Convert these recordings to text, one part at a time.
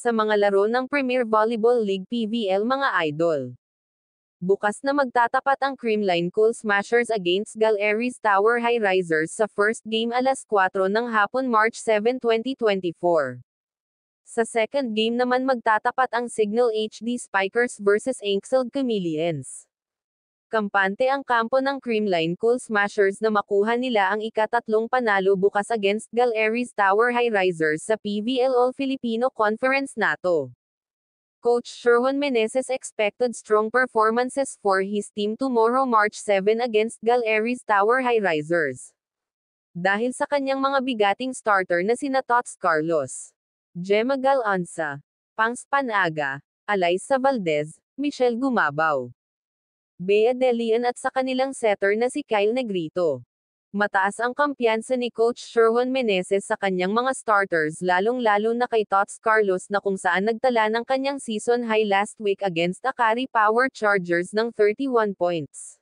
Sa mga laro ng Premier Volleyball League PVL mga idol. Bukas na magtatapat ang Creamline Cool Smashers against Galeri's Tower High Risers sa first game alas 4 ng hapon March 7, 2024. Sa second game naman magtatapat ang Signal HD Spikers vs Anxled Chameleons. Kampante ang kampo ng Creamline Cool Smashers na makuha nila ang ika-3 panalo bukas against Galeri's Tower High Risers sa PVL All-Filipino Conference NATO. Coach Sherwin Meneses expected strong performances for his team tomorrow March 7 against Galeri's Tower High Risers. Dahil sa kanyang mga bigating starter na sina Tots Carlos, Gemma Galanza, Pangs Panaga, Alyssa Valdez, Michelle Gumabaw, Bea Delian at sa kanilang setter na si Kyle Negrito. Mataas ang kampiyansa ni Coach Sherwin Meneses sa kanyang mga starters lalong-lalo na kay Tots Carlos na kung saan nagtala ng kanyang season high last week against Akari Power Chargers ng 31 points.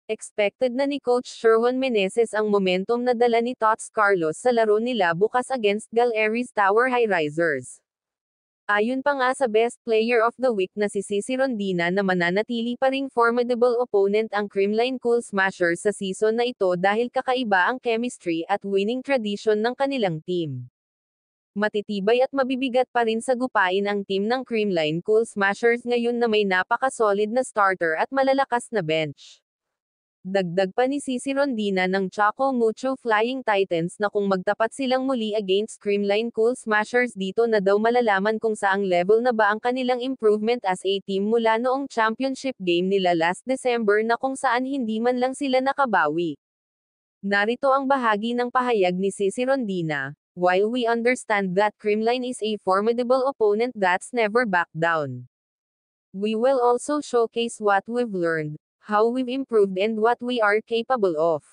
Expected na ni Coach Sherwin Meneses ang momentum na dala ni Tots Carlos sa laro nila bukas against Galeri's Tower High Risers. Ayon pa nga sa Best Player of the Week na si Cici Rondina na mananatili pa ring formidable opponent ang Creamline Cool Smashers sa season na ito dahil kakaiba ang chemistry at winning tradition ng kanilang team. Matitibay at mabibigat pa rin sa gupain ang team ng Creamline Cool Smashers ngayon na may napaka-solid na starter at malalakas na bench. Dagdag pa ni Cici Rondina ng Choco Mucho Flying Titans na kung magtapat silang muli against Creamline Cool Smashers dito na daw malalaman kung saang level na ba ang kanilang improvement as a team mula noong championship game nila last December na kung saan hindi man lang sila nakabawi. Narito ang bahagi ng pahayag ni Cici Rondina. While we understand that Creamline is a formidable opponent that's never backed down, we will also showcase what we've learned, how we've improved and what we are capable of.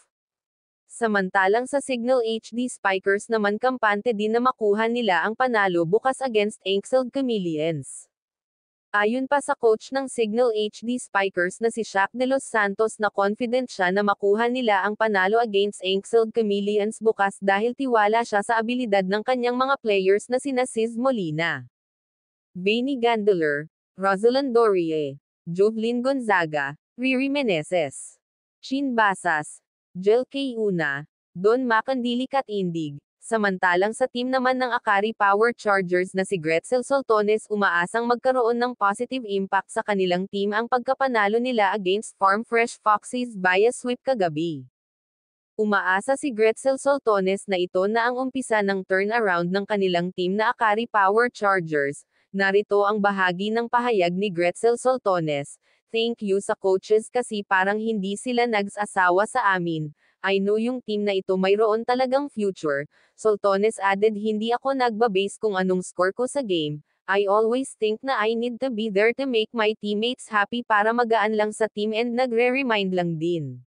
Samantalang sa Signal HD Spikers naman kampante din na makuha nila ang panalo bukas against Anxled Chameleons. Ayon pa sa coach ng Signal HD Spikers na si Shaq De Los Santos na confident siya na makuha nila ang panalo against Anxled Chameleons bukas dahil tiwala siya sa abilidad ng kanyang mga players na sina Ciz Molina, Benny Gandeler, Rosalind Dorie, Jovelyn Gonzaga, Riri Meneses, Chin Basas, Jel K. Una, Don Macandilik at Indig. Samantalang sa team naman ng Akari Power Chargers na si Gretzel Soltones umaasang magkaroon ng positive impact sa kanilang team ang pagkapanalo nila against Farm Fresh Foxes via sweep kagabi. Umaasa si Gretzel Soltones na ito na ang umpisa ng turnaround ng kanilang team na Akari Power Chargers. Narito ang bahagi ng pahayag ni Gretzel Soltones. Thank you sa coaches kasi parang hindi sila nag-asawa sa amin. I know yung team na ito mayroon talagang future. Soltones added hindi ako nagba-base kung anong score ko sa game. I always think na I need to be there to make my teammates happy para magaan lang sa team and nagre-remind lang din.